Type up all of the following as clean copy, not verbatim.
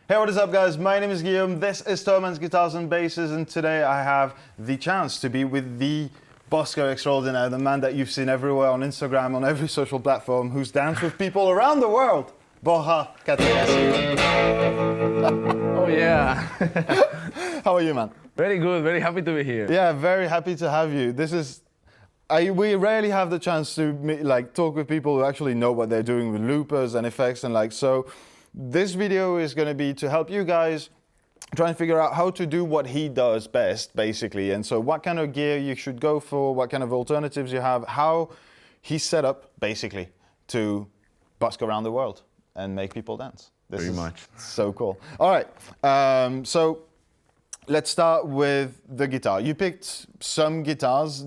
Hey, what is up, guys? My name is Guillaume. This is Thomann's Guitars and Basses, and today I have the chance to be with the busker extraordinaire, the man that you've seen everywhere on Instagram, on every social platform, who's danced with people around the world. BOSE S1. Oh yeah. How are you, man? Very good, very happy to be here. Yeah, very happy to have you. We rarely have the chance to talk with people who actually know what they're doing with loopers and effects and so. This video is going to be to help you guys try and figure out how to do what he does best, basically. And so what kind of gear you should go for, what kind of alternatives you have, how he's set up, basically, to busk around the world and make people dance. This Very is much. So cool. All right, so let's start with the guitar. You picked some guitars.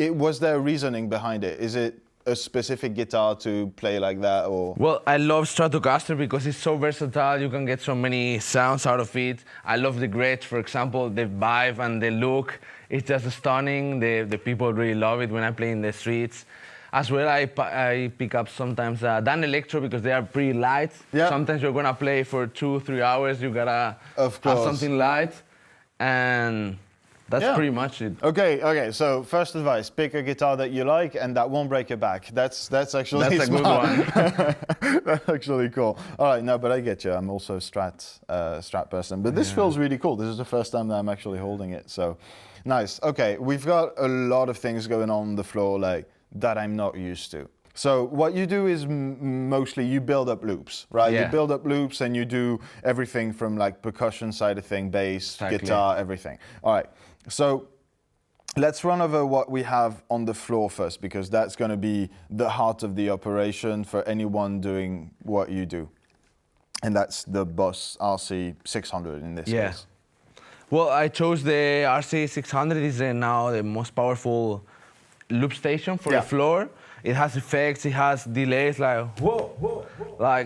Was there a reasoning behind it? Is it a specific guitar to play like that, or? Well, I love Stratocaster because it's so versatile. You can get so many sounds out of it. I love the Gretsch, for example, the vibe and the look. It's just stunning. The people really love it when I play in the streets. As well, I pick up sometimes Dan Electro because they are pretty light. Yeah. Sometimes you're gonna play for 2-3 hours. You gotta have something light, and that's pretty much it. Okay. So first advice: pick a guitar that you like and that won't break your back. That's actually a smart. good one. That's actually cool. All right, no, but I get you. I'm also a Strat person, but this feels really cool. This is the first time that I'm actually holding it, so nice. Okay, we've got a lot of things going on the floor that I'm not used to. So what you do is mostly you build up loops, right? Yeah. You build up loops and you do everything from percussion side of thing, bass, guitar, everything. All right, so let's run over what we have on the floor first, because that's going to be the heart of the operation for anyone doing what you do. And that's the BOSE RC600 in this case. Well, I chose the RC600. It's now the most powerful loop station for the floor. It has effects, it has delays, whoa.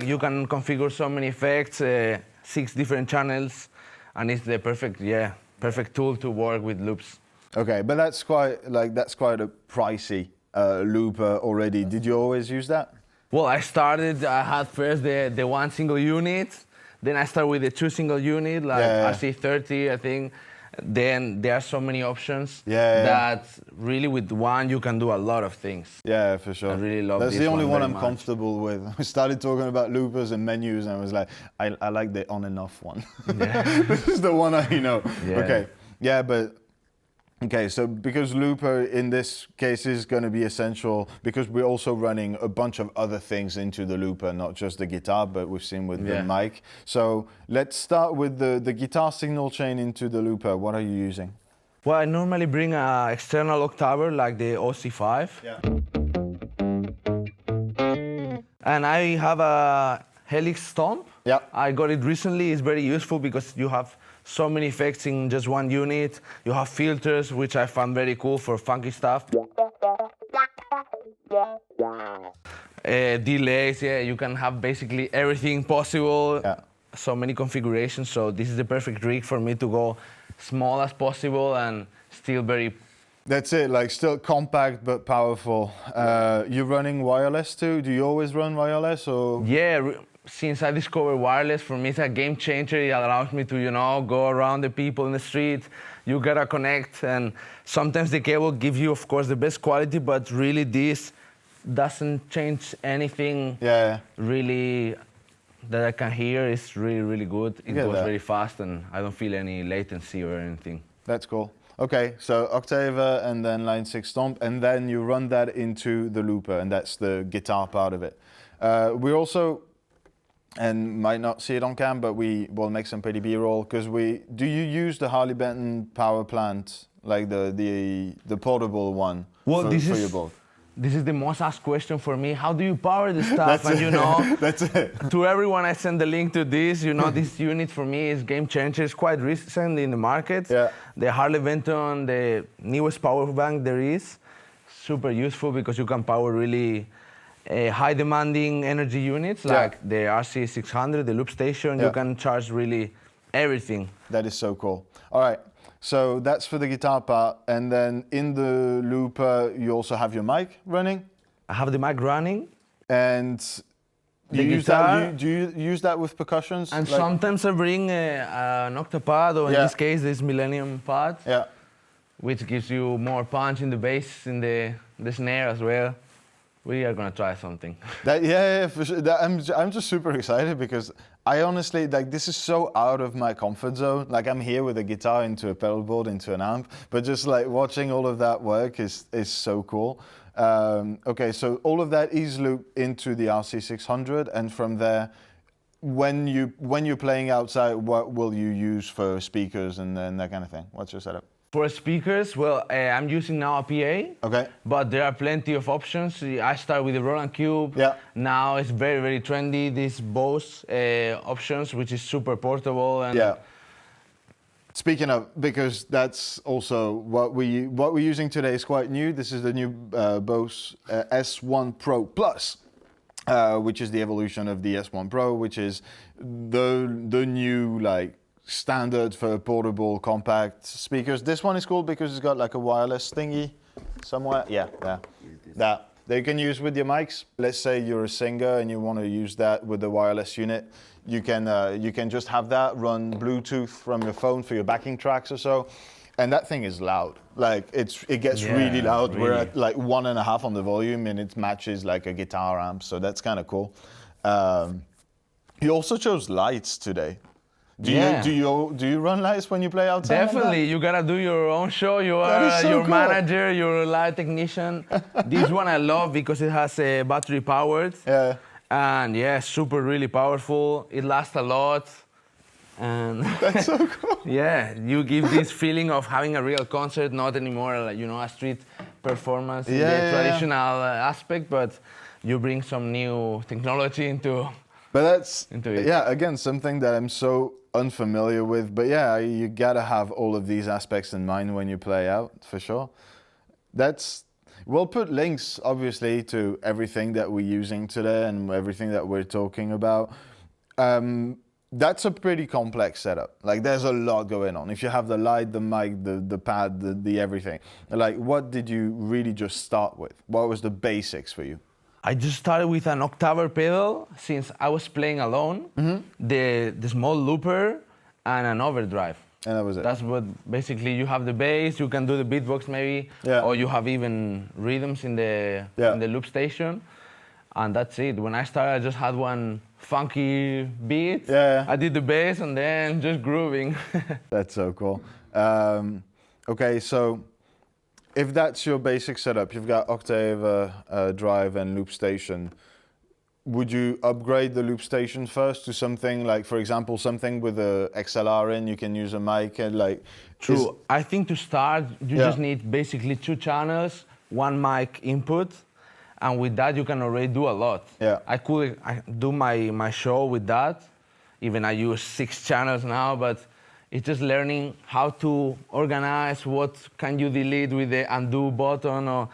You can configure so many effects, 6 different channels, and it's the perfect tool to work with loops. Okay, but that's quite a pricey looper already. Did you always use that? Well, I had first the 1 single unit, then I started with the 2 single unit, RC30, I think. Then there are so many options that really with one you can do a lot of things. Yeah, for sure. I really love That's this the only one I'm much. comfortable with. We started talking about loopers and menus and I was like, I like the on and off one. Yeah. This is the one I know. Yeah. Okay, yeah, but okay, so because looper in this case is going to be essential because we're also running a bunch of other things into the looper, not just the guitar, but we've seen with the mic. So let's start with the guitar signal chain into the looper. What are you using? Well, I normally bring an external octaver like the OC5. Yeah. And I have a Helix Stomp. Yeah. I got it recently. It's very useful because you have so many effects in just one unit. You have filters, which I found very cool for funky stuff. Delays, you can have basically everything possible. Yeah. So many configurations, so this is the perfect rig for me to go small as possible and still very... That's it, still compact but powerful. You're running wireless too? Do you always run wireless or? Yeah. Since I discovered wireless, for me it's a game changer. It allows me to, go around the people in the street. You gotta connect, and sometimes the cable gives you, of course, the best quality, but really this doesn't change anything. Yeah. Really, that I can hear. It's really, really good. It goes very fast, and I don't feel any latency or anything. That's cool. Okay, so octaver and then line 6 stomp, and then you run that into the looper, and that's the guitar part of it. We also, and might not see it on cam, but we will make some pretty B-roll because do you use the Harley Benton power plant, like the portable one for your board? This is the most asked question for me. How do you power the stuff? That's it. To everyone I send the link to this. This unit for me is game changer. It's quite recent in the market. Yeah. The Harley Benton, the newest power bank there is, super useful because you can power really high demanding energy units like the RC600, the loop station. You can charge really everything. That is so cool. All right, so that's for the guitar part, and then in the looper you also have your mic running. I have the mic running. And Do you use that? Do you use that with percussions? And sometimes I bring an octopad, or in this case, this Millennium pad. Yeah. Which gives you more punch in the bass, in the snare as well. We are gonna try something. Yeah, for sure. I'm just super excited because I honestly, like, this is so out of my comfort zone. Like, I'm here with a guitar into a pedal board, into an amp, but just like watching all of that work is so cool. Okay, so all of that is looped into the RC600, and from there, when you're playing outside, what will you use for speakers and then that kind of thing? What's your setup? For speakers, well, I'm using now a PA. Okay. But there are plenty of options. I start with the Roland Cube. Yeah. Now it's very, very trendy, these BOSE options, which is super portable. And yeah. Speaking of, because that's also what we're using today is quite new. This is the new BOSE S1 Pro Plus, which is the evolution of the S1 Pro, which is the new, like, standard for portable compact speakers. This one is cool because it's got like a wireless thingy somewhere. Yeah, that you can use with your mics. Let's say you're a singer and you want to use that with the wireless unit. You can just have that run Bluetooth from your phone for your backing tracks or so. And that thing is loud. Like, it gets really loud. Really. We're at like 1.5 on the volume and it matches like a guitar amp. So that's kind of cool. You also chose lights today. Do you run lights when you play outside? Definitely, you gotta do your own show. You are your cool. Manager, your light technician. This one I love because it has a battery powered. Yeah. And yeah, super really powerful. It lasts a lot. And that's so cool. Yeah, you give this feeling of having a real concert, not anymore like, a street performance in the traditional aspect, but you bring some new technology into. But that's again something that I'm so unfamiliar with, but yeah, you gotta have all of these aspects in mind when you play out, for sure. We'll put links, obviously, to everything that we're using today and everything that we're talking about. That's a pretty complex setup. Like, there's a lot going on. If you have the light, the mic, the pad, the everything. Like, what did you really just start with? What was the basics for you? I just started with an octaver pedal since I was playing alone, the small looper, and an overdrive. And that was it. That's what basically you have the bass, you can do the beatbox maybe, or you have even rhythms in the loop station, and that's it. When I started, I just had one funky beat. I did the bass and then just grooving. That's so cool. Okay, so. If that's your basic setup, you've got octave, drive, and loop station. Would you upgrade the loop station first to something like, for example, something with a XLR in? You can use a mic and like. True. I think to start, you just need basically 2 channels, 1 mic input, and with that you can already do a lot. Yeah. I do my show with that. Even I use 6 channels now, but. It's just learning how to organize, what can you delete with the undo button,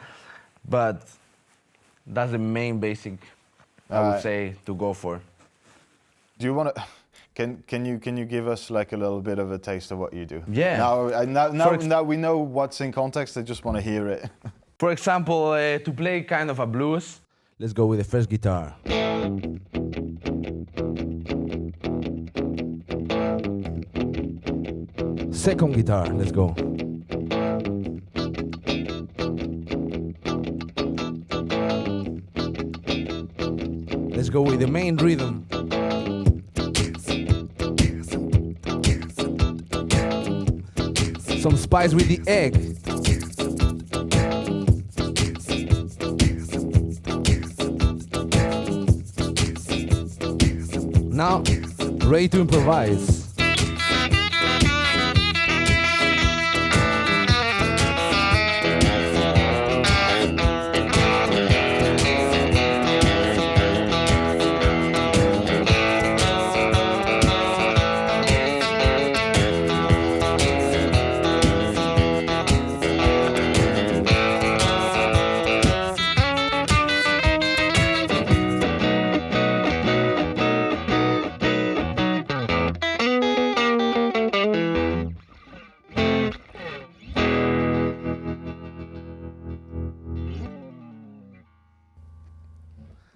but that's the main basic, I would say, to go for. Do you want to, can you give us like a little bit of a taste of what you do? Yeah. Now we know what's in context, I just want to hear it. For example, to play kind of a blues. Let's go with the first guitar. Second guitar, let's go. Let's go with the main rhythm. Some spice with the egg. Now, ready to improvise.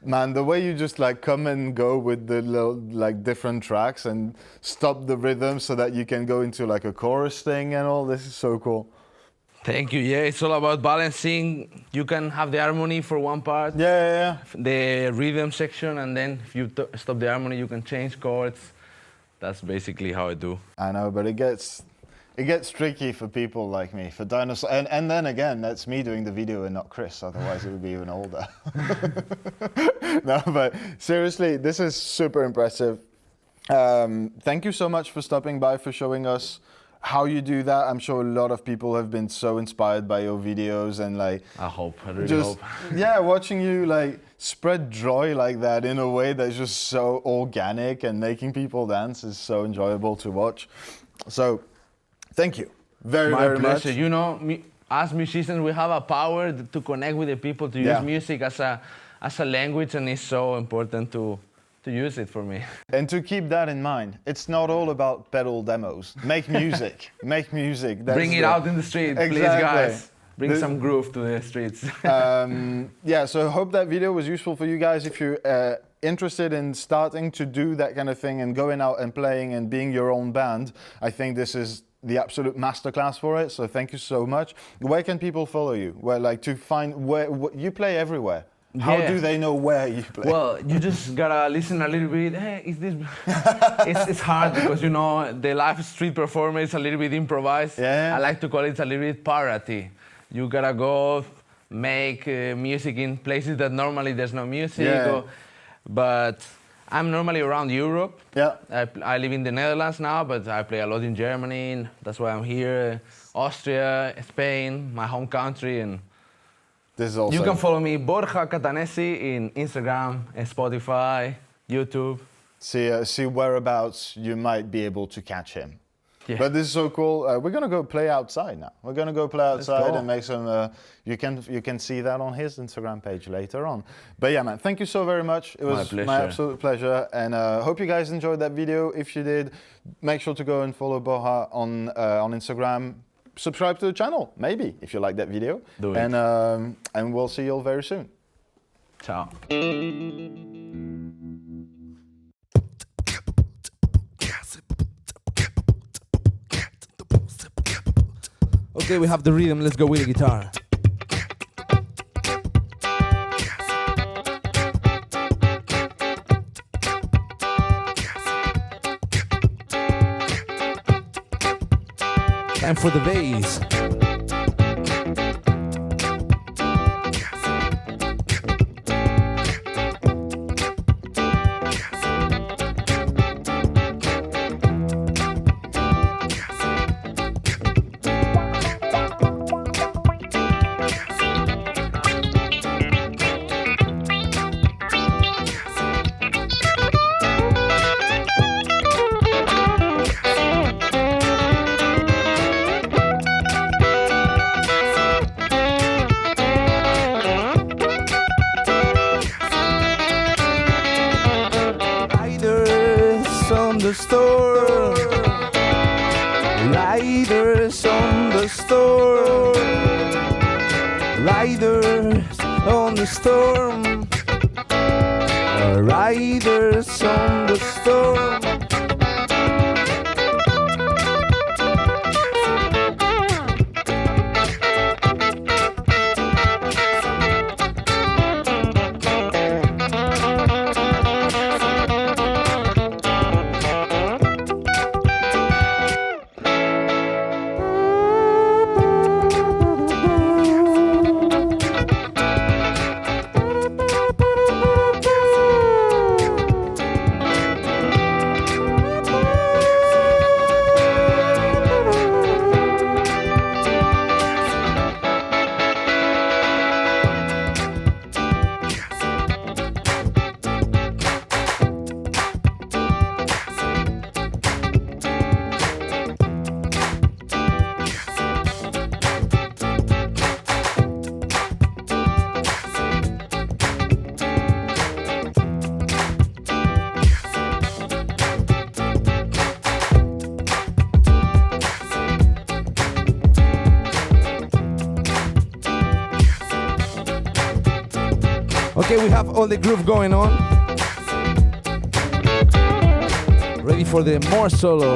Man, the way you just like come and go with the little like different tracks and stop the rhythm so that you can go into like a chorus thing and all, this is so cool. Thank you. Yeah, it's all about balancing. You can have the harmony for one part, Yeah. the rhythm section, and then if you stop the harmony, you can change chords. That's basically how I do. I know, but it gets tricky for people like me, for dinosaur. And then again, that's me doing the video and not Chris, otherwise it would be even older. No, but seriously, this is super impressive. Thank you so much for stopping by, for showing us how you do that. I'm sure a lot of people have been so inspired by your videos and like... I really hope. Yeah, watching you like spread joy like that in a way that's just so organic and making people dance is so enjoyable to watch. So, thank you very My much. pleasure. You know, as musicians, we have a power to connect with the people, to use music as a language, and it's so important to use it for me. And to keep that in mind, it's not all about pedal demos. Make music. Make music. Bring it out in the street, Exactly. please, guys. Bring some groove to the streets. Yeah, so I hope that video was useful for you guys. If you're interested in starting to do that kind of thing and going out and playing and being your own band, I think this is the absolute masterclass for it. So thank you so much. Where can people follow you? Where, like, to find where you play everywhere? How do they know where you play? Well, you just gotta listen a little bit. Hey, is this? it's hard because, you know, the live street performer is a little bit improvised. Yeah. I like to call it a little bit parody. You gotta go make music in places that normally there's no music. Yeah. But I'm normally around Europe. Yeah. I live in the Netherlands now, but I play a lot in Germany. That's why I'm here. Austria, Spain, my home country, and. This is also... You can follow me, Borja Catanesi, in Instagram, and Spotify, YouTube. See whereabouts you might be able to catch him. Yeah. But this is so cool. We're gonna go play outside now. We're gonna go play outside and make some. You can see that on his Instagram page later on. But yeah, man, thank you so very much. It was my absolute pleasure, and hope you guys enjoyed that video. If you did, make sure to go and follow Borja on Instagram. Subscribe to the channel, maybe, if you like that video. Do it. And we'll see you all very soon. Ciao. Okay, we have the rhythm. Let's go with the guitar. Time for the bass. The store, riders on the store, riders on the storm, riders on the storm. Okay, we have all the groove going on. Ready for the more solo.